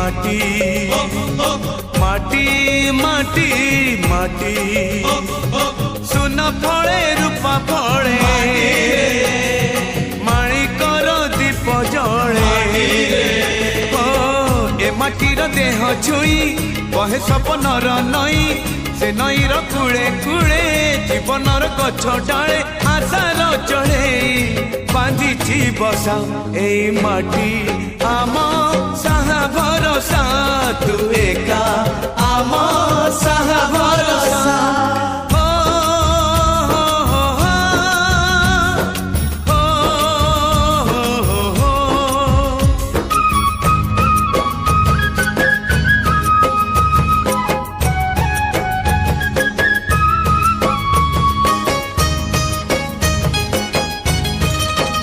माटी माटी माटी माटी सुन फले रूपा फले माणिकर दीप जले ए माटीर देह छुई बहे सपनर नई से नईर कूले कूले जीवनर गछ डाले आशार चढ़े बांधी बसा ए माटी आम साहा भरोसा तू एका आम साहा भरोसा।